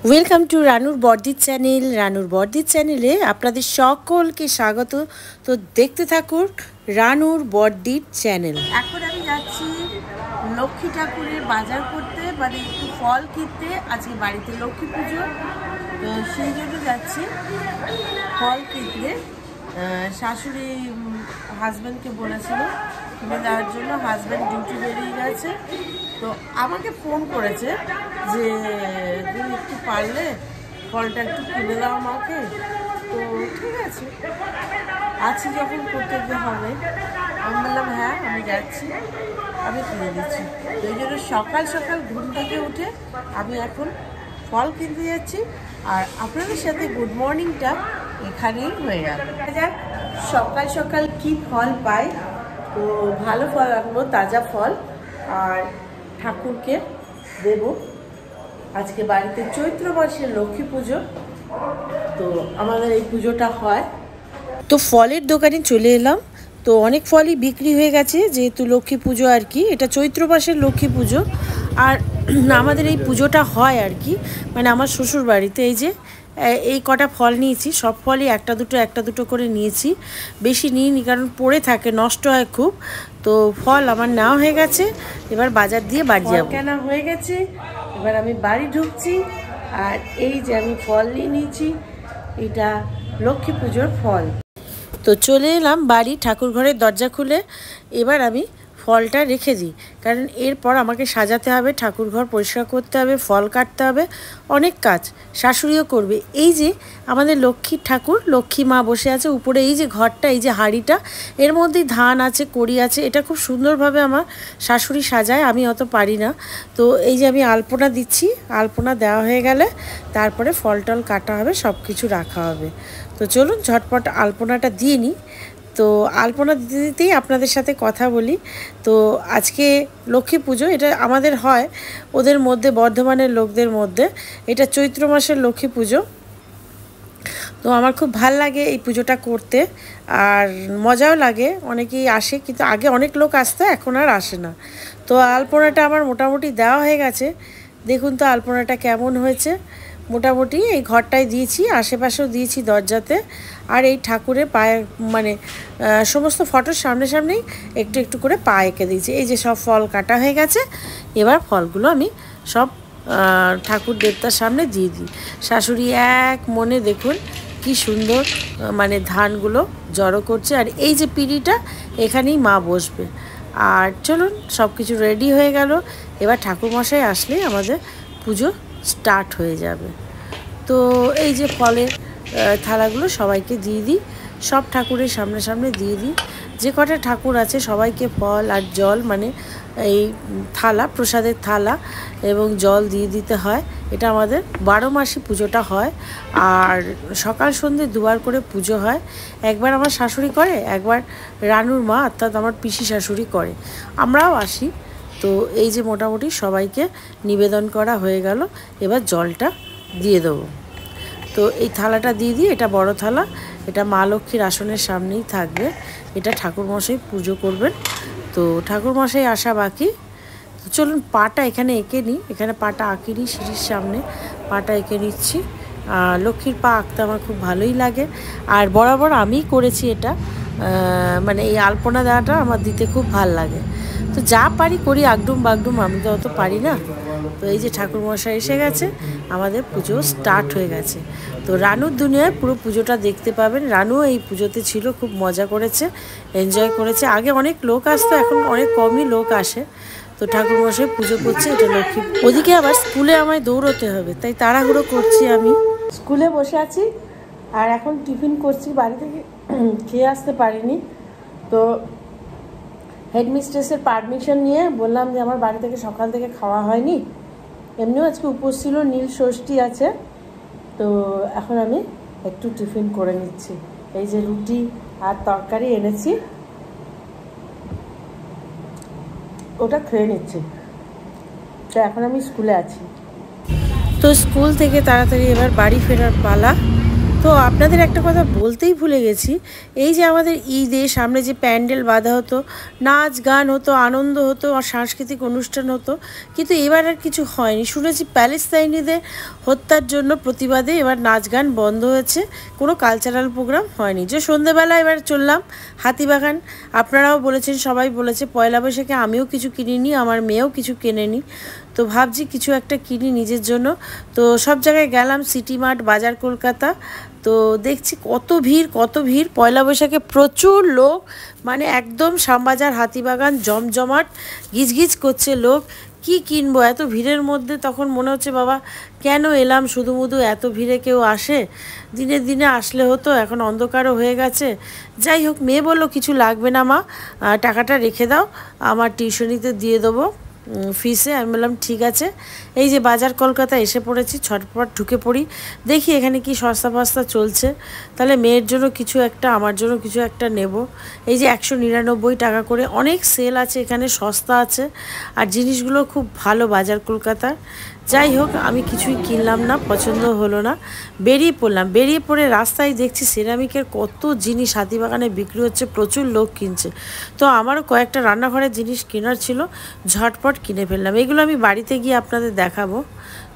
Welcome to রানুর বর্দির চ্যানেল। রানুর বর্দির চ্যানেলে আপনাদের সকলকে স্বাগত। তো দেখতে থাকুন রানুর বর্দির চ্যানেল। এখন আমি যাচ্ছি লক্ষ্মী ঠাকুরের বাজার করতে, মানে একটু ফল কিনতে। আজকে বাড়িতে লক্ষ্মী পুজো, তো সেই জন্য যাচ্ছি ফল কিনতে। শাশুড়ি হাজব্যান্ডকে বলেছিল কিনে দেওয়ার জন্য, হাজব্যান্ড ডিউটি বেরিয়ে গেছে। তো আমাকে ফোন করেছে যে তুমি একটু পারলে ফলটা একটু কিনে দাও আমাকে। তো ঠিক আছে, আছি যখন করতে হবে। আমি বললাম হ্যাঁ আমি যাচ্ছি, আমি কিনে দিচ্ছি। ওই জন্য সকাল সকাল ঘুম থেকে উঠে আমি এখন ফল কিনতে যাচ্ছি, আর আপনাদের সাথে গুড মর্নিংটা এখানেই হয়ে যাবে। সকাল সকাল কি ফল পাই, তো ভালো ফল আনবো, তাজা ফল, আর ঠাকুরকে দেব। আজকে বাড়িতে চৈত্র মাসের লক্ষ্মী পুজো, তো আমাদের এই পুজোটা হয়। তো ফলের দোকানে চলে এলাম। তো অনেক ফলই বিক্রি হয়ে গেছে, যেহেতু লক্ষ্মী পুজো আর কি, এটা চৈত্র মাসের লক্ষ্মী পুজো। আর আমাদের এই পুজোটা হয় আর কি, মানে আমার শ্বশুর বাড়িতে। এই যে এই কটা ফল নিয়েছি, সব ফলই একটা দুটো করে নিয়েছি, বেশি নিইনি কারণ পড়ে থাকে, নষ্ট হয় খুব। তো ফল আমার নেওয়া হয়ে গেছে, এবার বাজার দিয়ে বাড়ি যাবো। কেনা হয়ে গেছে, এবার আমি বাড়ি ঢুকছি। আর এই যে আমি ফল নিয়ে নিয়েছি, এটা লক্ষ্মী পুজোর ফল। তো চলে এলাম বাড়ি, ঠাকুর ঘরের দরজা খুলে এবার আমি ফলটা রেখে দিই, কারণ এরপর আমাকে সাজাতে হবে, ঠাকুর ঘর পরিষ্কার করতে হবে, ফল কাটতে হবে, অনেক কাজ শাশুড়িও করবে। এই যে আমাদের লক্ষ্মীর ঠাকুর, লক্ষ্মী মা বসে আছে উপরে, এই যে ঘরটা, এই যে হাঁড়িটা, এর মধ্যেই ধান আছে, কড়ি আছে, এটা খুব সুন্দরভাবে আমার শাশুড়ি সাজায়, আমি অত পারি না। তো এই যে আমি আলপনা দিচ্ছি, আলপনা দেওয়া হয়ে গেলে তারপরে ফল টল কাটা হবে, সব কিছু রাখা হবে। তো চলুন ঝটপট আলপনাটা দিয়ে নিই। তো আলপনা দিতে দিতেই আপনাদের সাথে কথা বলি। তো আজকে লক্ষ্মী পুজো, এটা আমাদের হয় ওদের মধ্যে, বর্ধমানের লোকদের মধ্যে এটা চৈত্র মাসের লক্ষ্মী পুজো। তো আমার খুব ভাল লাগে এই পুজোটা করতে, আর মজাও লাগে। অনেকেই আসে, কিন্তু আগে অনেক লোক আসতো, এখন আর আসে না। তো আলপনাটা আমার মোটামুটি দেওয়া হয়ে গেছে। দেখুন তো আলপনাটা কেমন হয়েছে। মোটামুটি এই ঘরটায় দিয়েছি, আশেপাশেও দিয়েছি দরজাতে, আর এই ঠাকুরের পায়ে, মানে সমস্ত ফটোর সামনে সামনেই একটু একটু করে পা এঁকে দিয়েছি। এই যে সব ফল কাটা হয়ে গেছে, এবার ফলগুলো আমি সব ঠাকুর দেবতার সামনে দিয়ে দিই। শাশুড়ি এক মনে দেখুন কি সুন্দর, মানে ধানগুলো জড়ো করছে। আর এই যে পিঁড়িটা, এখানেই মা বসবে। আর চলুন সব কিছু রেডি হয়ে গেল, এবার ঠাকুরমশাই আসলেই আমাদের পুজো স্টার্ট হয়ে যাবে। তো এই যে ফলের থালাগুলো সবাইকে দিয়ে দিই, সব ঠাকুরের সামনে সামনে দিয়ে দিই। যে কটা ঠাকুর আছে সবাইকে ফল আর জল, মানে এই থালা, প্রসাদের থালা এবং জল দিয়ে দিতে হয়। এটা আমাদের 12 মাসই পুজোটা হয়, আর সকাল সন্ধ্যে দুবার করে পুজো হয়। একবার আমার শাশুড়ি করে, একবার রানুর মা অর্থাৎ আমার পিসি শাশুড়ি করে, আমরাও আসি। তো এই যে মোটামুটি সবাইকে নিবেদন করা হয়ে গেল, এবার জলটা দিয়ে দেবো। তো এই থালাটা দিয়ে দিই, এটা বড় থালা, এটা মা লক্ষ্মীর আসনের সামনেই থাকবে। এটা ঠাকুরমশাই পুজো করবেন, তো ঠাকুরমশাই আসা বাকি। তো চলুন পাটা এখানে এঁকে নিই, এখানে পাটা আঁকিনি, সিঁড়ির সামনে পাটা এঁকে নিচ্ছি। লক্ষ্মীর পা আঁকতে আমার খুব ভালোই লাগে, আর বরাবর আমিই করেছি এটা, মানে এই আলপনা দেওয়াটা আমার দিতে খুব ভাল লাগে। তো যা পারি করি, আগডুম বাগডুম, আমি তো অত পারি না। তো এই যে ঠাকুরমশাই এসে গেছে, আমাদের পুজো স্টার্ট হয়ে গেছে। তো রানুর দুনিয়ায় পুরো পুজোটা দেখতে পাবেন। রানুও এই পুজোতে ছিল, খুব মজা করেছে, এনজয় করেছে। আগে অনেক লোক আসতো, এখন অনেক কমই লোক আসে। তো ঠাকুরমশাই পুজো করছে, এটা লক্ষ্মী। ওদিকে আবার স্কুলে আমায় দৌড়তে হবে, তাই তাড়াহুড়ো করছি। আমি স্কুলে বসে আছি, আর এখন টিফিন করছি, বাড়ি থেকে খেয়ে আসতে পারিনি। তো হেডমিস্ট্রেসের পারমিশন নিয়ে বললাম যে আমার বাড়ি থেকে সকাল থেকে খাওয়া হয়নি, এমনিও আজকে উপোস ছিল, নীল ষষ্ঠী আছে। তো এখন আমি একটু টিফিন করে নিচ্ছি। এই যে রুটি আর তরকারি এনেছি, ওটা খেয়ে নিচ্ছি। তো এখন আমি স্কুলে আছি। তো স্কুল থেকে তাড়াতাড়ি এবার বাড়ি ফেরার পালা। তো তো আপনাদের একটা কথা বলতেই ভুলে গেছি, এই যে আমাদের ঈদে সামনে যে প্যান্ডেল বাঁধা হতো, নাচ গান হতো, আনন্দ হতো আর সাংস্কৃতিক অনুষ্ঠান হতো, কিন্তু এবার আর কিছু হয়নি। শুনেছি প্যালেস্তাইনিদের হত্যার জন্য প্রতিবাদে এবার নাচ গান বন্ধ হয়েছে, কোনো কালচারাল প্রোগ্রাম হয়নি। যে সন্ধেবেলা এবার চললাম হাতিবাগান, আপনারাও বলেছেন, সবাই বলেছে পয়লা বৈশাখে আমিও কিছু কিনিনি, আমার মেয়েও কিছু কেনেনি, তো ভাবছি কিছু একটা কিনি নিজের জন্য। তো সব জায়গায় গেলাম, সিটি মার্ট, বাজার কলকাতা, তো দেখছি কত ভিড় পয়লা বৈশাখে, প্রচুর লোক, মানে একদম শ্যামবাজার হাতিবাগান জমজমাট, গিজগিজ করছে লোক। কি কিনবো এত ভিড়ের মধ্যে? তখন মনে হচ্ছে বাবা কেন এলাম, শুধু এত ভিড়ে কেউ আসে? দিনে দিনে আসলে হতো, এখন অন্ধকারও হয়ে গেছে। যাই হোক, মেয়ে বললো কিছু লাগবে না মা, টাকাটা রেখে দাও, আমার টিউশনিতে দিয়ে দেবো ফিসে। আমি বললাম ঠিক আছে। এই যে বাজার কলকাতা এসে পড়েছি, ছটপট ঢুকে পড়ি, দেখি এখানে কি সস্তা ফস্তা চলছে, তাহলে মেয়ের জন্য কিছু একটা, আমার জন্য কিছু একটা নেব। এই যে 199 টাকা করে, অনেক সেল আছে এখানে, সস্তা আছে আর জিনিসগুলো খুব ভালো বাজার কলকাতার। যাই হোক, আমি কিছুই কিনলাম না, পছন্দ হলো না, বেরিয়ে পড়লাম। বেরিয়ে পড়ে রাস্তায় দেখছি সিরামিকের কত জিনিস হাতিবাগানে বিক্রি হচ্ছে, প্রচুর লোক কিনছে। তো আমারও কয়েকটা রান্নাঘরের জিনিস কেনার ছিল, ঝটপট কিনে ফেললাম। এগুলো আমি বাড়িতে গিয়ে আপনাদের দেখাবো।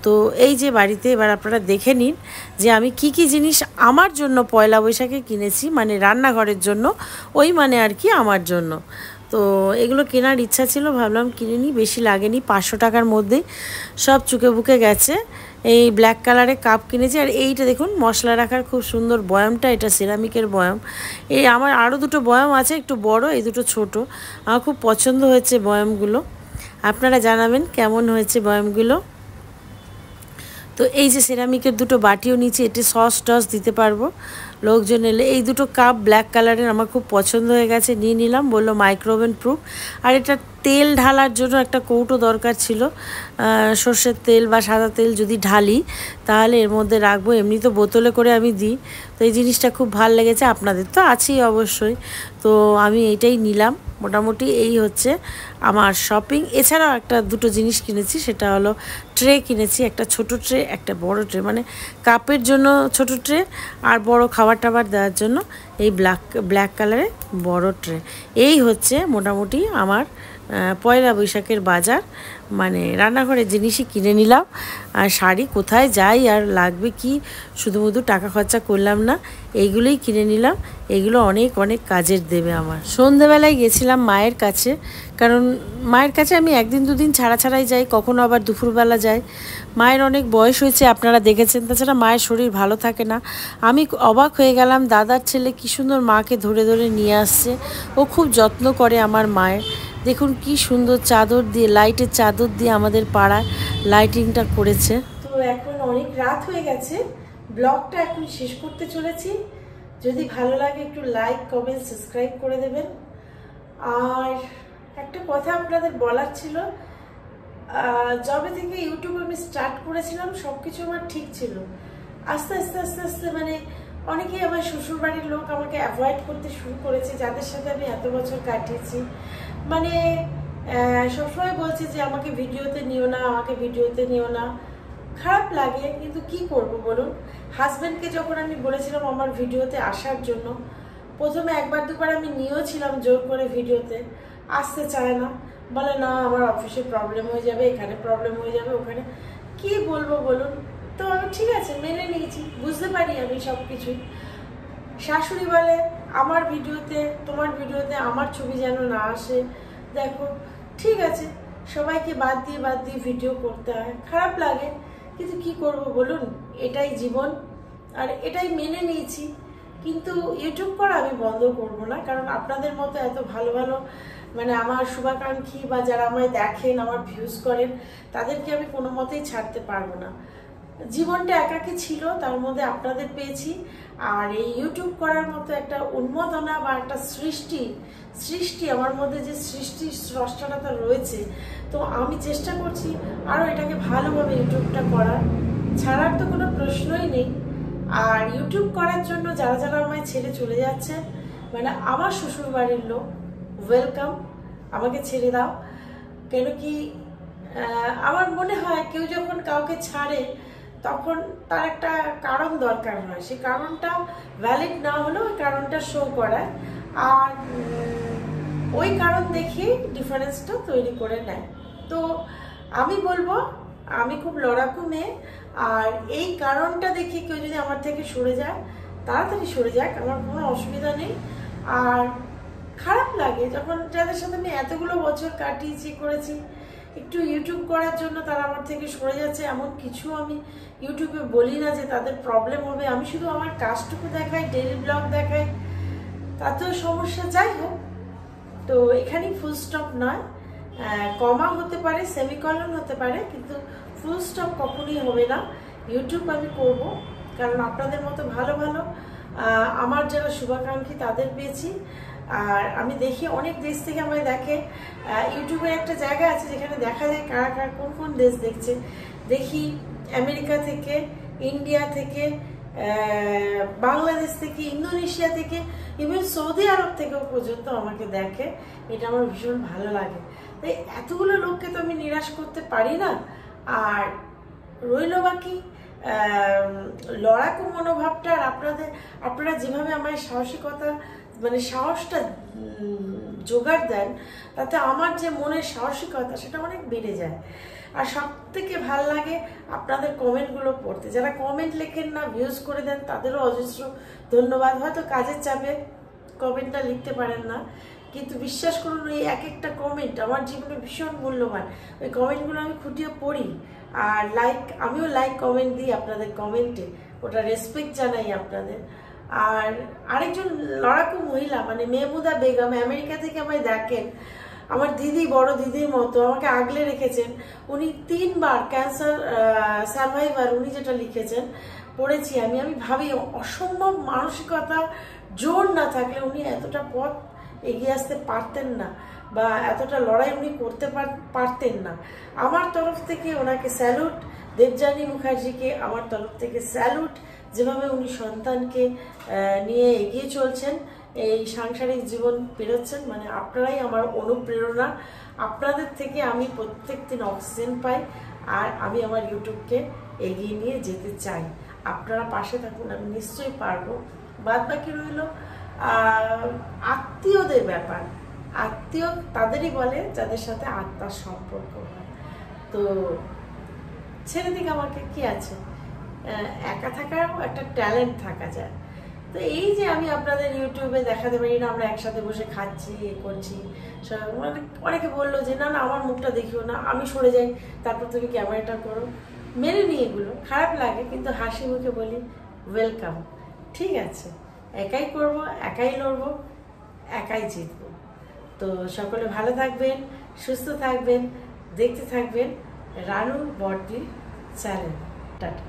তো এই যে বাড়িতে, এবার আপনারা দেখে নিন যে আমি কি কি জিনিস আমার জন্য পয়লা বৈশাখে কিনেছি, মানে রান্নাঘরের জন্য, ওই মানে আর কি আমার জন্য। তো এগুলো কেনার ইচ্ছা ছিল, ভাবলাম কিনে নিই, বেশি লাগেনি, 500 টাকার মধ্যেই সব চুকে বুকে গেছে। এই ব্ল্যাক কালারের কাপ কিনেছি, আর এইটা দেখুন মশলা রাখার খুব সুন্দর বয়ামটা, এটা সিরামিকের বয়াম। এই আমার আরও দুটো বয়াম আছে, একটু বড়, এই দুটো ছোট। আমার খুব পছন্দ হয়েছে বয়ামগুলো, আপনারা জানাবেন কেমন হয়েছে বয়ামগুলো। তো এই যে সিরামিকের দুটো বাটিও নিচে, এতে সস টস দিতে পারবো লোকজন এলে। এই দুটো কাপ ব্ল্যাক কালারের আমার খুব পছন্দ হয়ে গেছে, নিয়ে নিলাম, বললো মাইক্রোওভেন প্রুফ। আর এটা তেল ঢালার জন্য একটা কৌটো দরকার ছিল, সর্ষের তেল বা সাদা তেল যদি ঢালি তাহলে এর মধ্যে রাখবো, এমনি তো বোতলে করে আমি দিই। তো এই জিনিসটা খুব ভালো লেগেছে, আপনাদের তো আছেই অবশ্যই। তো আমি এইটাই নিলাম। মোটামুটি এই হচ্ছে আমার শপিং। এছাড়াও দুটো জিনিস কিনেছি, সেটা হলো ট্রে কিনেছি, একটা ছোট ট্রে, একটা বড় ট্রে, মানে কাপের জন্য ছোট ট্রে আর বড় খাবার টাবার দেওয়ার জন্য এই ব্ল্যাক কালারের বড় ট্রে। এই হচ্ছে মোটামুটি আমার পয়লা বৈশাখের বাজার, মানে রান্নাঘরের জিনিসই কিনে নিলাম। আর শাড়ি কোথায় যাই আর লাগবে কি, শুধু টাকা খরচা করলাম না, এইগুলোই কিনে নিলাম। এগুলো অনেক অনেক কাজের দেবে আমার। সন্ধেবেলায় গেছিলাম মায়ের কাছে, কারণ মায়ের কাছে আমি একদিন দুদিন ছাড়াই যাই, কখনো আবার দুপুরবেলা যাই। মায়ের অনেক বয়স হয়েছে, আপনারা দেখেছেন, তাছাড়া মায়ের শরীর ভালো থাকে না। আমি অবাক হয়ে গেলাম, দাদার ছেলে কী সুন্দর মাকে ধরে ধরে নিয়ে আসছে, ও খুব যত্ন করে আমার মায়ের। দেখুন কি সুন্দর চাদর দিয়ে, লাইটের চাদর দিয়ে আমাদের পাড়ায় লাইটিংটা করেছে। তো এখন অনেক রাত হয়ে গেছে, ব্লগটা এখন শেষ করতে চলেছি। যদি ভালো লাগে একটু লাইক, কমেন্ট, সাবস্ক্রাইব করে দেবেন। আর একটা কথা আপনাদের বলার ছিল, যবে থেকে ইউটিউব আমি স্টার্ট করেছিলাম সব কিছু আমার ঠিক ছিল, আস্তে আস্তে আস্তে আস্তে মানে অনেকেই আমার শ্বশুরবাড়ির লোক আমাকে অ্যাভয়েড করতে শুরু করেছে, যাদের সাথে আমি এত বছর কাটিয়েছি। মানে সবসময় বলছে যে আমাকে ভিডিওতে নিও না, আমাকে ভিডিওতে নিও না। খারাপ লাগে, কিন্তু কি করব বলুন। হাজব্যান্ডকে যখন আমি বলেছিলাম আমার ভিডিওতে আসার জন্য, প্রথমে একবার দুবার আমি নিয়েওছিলাম জোর করে ভিডিওতে, আসতে চায় না, বলে না আমার অফিসে প্রবলেম হয়ে যাবে, এখানে প্রবলেম হয়ে যাবে, ওখানে। কি বলবো বলুন। তো আমি ঠিক আছে মেনে নিয়েছি, বুঝতে পারি আমি সব কিছুই। শাশুড়ি বলে আমার ভিডিওতে, তোমার ভিডিওতে আমার ছবি যেন না আসে। দেখো ঠিক আছে, সবাইকে বাদ দিয়ে ভিডিও করতে হয়, খারাপ লাগে, কিন্তু কি করব বলুন, এটাই জীবন, আর এটাই মেনে নিয়েছি। কিন্তু ইউটিউব করা আমি বন্ধ করব না, কারণ আপনাদের মতো এত ভালো ভালো মানে আমার শুভাকাঙ্ক্ষী বা যারা আমায় দেখেন, আমার ভিউজ করেন, তাদেরকে আমি কোনো মতেই ছাড়তে পারবো না। জীবনটা একাকী ছিল, তার মধ্যে আপনাদের পেয়েছি। আর এই ইউটিউব করার মতো একটা উন্মাদনা বা একটা সৃষ্টি আমার মধ্যে যে সৃষ্টির স্রষ্টাটা রয়েছে, তো আমি চেষ্টা করছি আরও এটাকে ভালোভাবে ইউটিউবটা করার, ছাড়ার তো কোনো প্রশ্নই নেই। আর ইউটিউব করার জন্য যারা যারা আমায় ছেড়ে চলে যাচ্ছে, মানে আমার শ্বশুর বাড়ির লোক, ওয়েলকাম, আমাকে ছেড়ে দাও। কেন কি আমার মনে হয় কেউ যখন কাউকে ছাড়ে তখন তার একটা কারণ দরকার হয়, সেই কারণটা ভ্যালিড না হলেও ওই কারণটা শো করায়, আর ওই কারণ দেখিয়ে ডিফারেন্সটা তৈরি করে নেয়। তো আমি বলবো আমি খুব লড়াকু মেয়ে, আর এই কারণটা দেখে কেউ যদি আমার থেকে সরে যায় তাড়াতাড়ি সরে যাক, আমার কোনো অসুবিধা নেই। আর খারাপ লাগে যখন যাদের সাথে আমি এতগুলো বছর কাটিয়েছি করেছি একটু ইউটিউব করার জন্য তারা আমার থেকে সরে যাচ্ছে। এমন কিছু আমি ইউটিউবে বলি না যে তাদের প্রবলেম হবে, আমি শুধু আমার কাজটুকু দেখাই, ডেইলি ব্লগ দেখাই, তাতেও সমস্যা। যাই হোক, তো এখানেই ফুল স্টপ নয়, কমা হতে পারে, সেমিকলন হতে পারে, কিন্তু ফুল স্টপ কখনই হবে না। ইউটিউব আমি করব, কারণ আপনাদের মতো ভালো ভালো আমার যারা শুভাকাঙ্ক্ষী তাদের পেয়েছি। আর আমি দেখি অনেক দেশ থেকে আমায় দেখে, ইউটিউবের একটা জায়গা আছে যেখানে দেখা যায় কারা কারা কোন কোন দেশ দেখছে। দেখি আমেরিকা থেকে, ইন্ডিয়া থেকে, বাংলাদেশ থেকে, ইন্দোনেশিয়া থেকে, ইভেন সৌদি আরব থেকেও পর্যন্ত আমাকে দেখে। এটা আমার ভীষণ ভালো লাগে। তাই এতগুলো লোককে তো আমি নিরাশ করতে পারি না। আর রইল বাকি লড়াকু মনোভাবটা। আর আপনারা যেভাবে আমার সাহসিকতা মানে সাহসটা জোগাড় দেন, তাতে আমার যে মনের সাহসিকতা সেটা অনেক বেড়ে যায়। আর সব থেকে ভাল লাগে আপনাদের কমেন্টগুলো পড়তে। যারা কমেন্ট লেখেন না, ভিউজ করে দেন, তাদেরও অজস্র ধন্যবাদ। হয়তো কাজের চাপে কমেন্টটা লিখতে পারেন না, কিন্তু বিশ্বাস করুন ওই এক একটা কমেন্ট আমার জীবনে ভীষণ মূল্যবান। ওই কমেন্টগুলো আমি খুঁটিয়ে পড়ি, আর আমিও লাইক কমেন্ট দিই আপনাদের কমেন্টে, ওটা রেসপেক্ট জানাই আপনাদের। আর আরেকজন লড়াকু মহিলা মানে মেহমুদা বেগম, আমেরিকা থেকে আমায় দেখেন, আমার দিদি, বড় দিদির মতো আমাকে আগলে রেখেছেন। উনি 3 বার ক্যান্সার সার্ভাইভার, উনি যেটা লিখেছেন পড়েছি আমি ভাবি অসম্ভব মানসিকতা, জোর না থাকলে উনি এতটা পথ এগিয়ে আসতে পারতেন না, বা এতটা লড়াই উনি করতে পারতেন না। আমার তরফ থেকে ওনাকে স্যালুট। দেবযানী মুখার্জিকে আমার তরফ থেকে স্যালুট, যেভাবে উনি সন্তানকে নিয়ে এগিয়ে চলছেন, এই সাংসারিক জীবন পেরোচ্ছেন। মানে আপনারাই আমার অনুপ্রেরণা। আপনাদের থেকে আমি প্রত্যেকদিন অক্সিজেন পাই, আর আমি আমার ইউটিউবকে এগিয়ে নিয়ে যেতে চাই। আপনারা পাশে থাকুন, আমি নিশ্চয়ই পারবো। বাদ বাকি রইল আত্মীয়দের ব্যাপার। আত্মীয় তাদেরই বলে যাদের সাথে আত্মার সম্পর্ক হয়। তো ছেড়ে দিকে আমাকে কি আছে, একা থাকারও একটা ট্যালেন্ট থাকা যায়। তো এই যে আমি আপনাদের ইউটিউবে দেখাতে পারি না আমরা একসাথে বসে খাচ্ছি, এ করছি, অনেকে বললো যে না না আমার মুখটা দেখিও না, আমি সরে যাই, তারপর তুমি ক্যামেরাটা করো। মেনে নিই, এগুলো খারাপ লাগে, কিন্তু হাসি মুখে বলি ওয়েলকাম, ঠিক আছে, একাই করব, একাই লড়বো, একাই জিতবো। তো সকলে ভালো থাকবেন, সুস্থ থাকবেন, দেখতে থাকবেন রানুর বড়দির চ্যানেল। টাটা।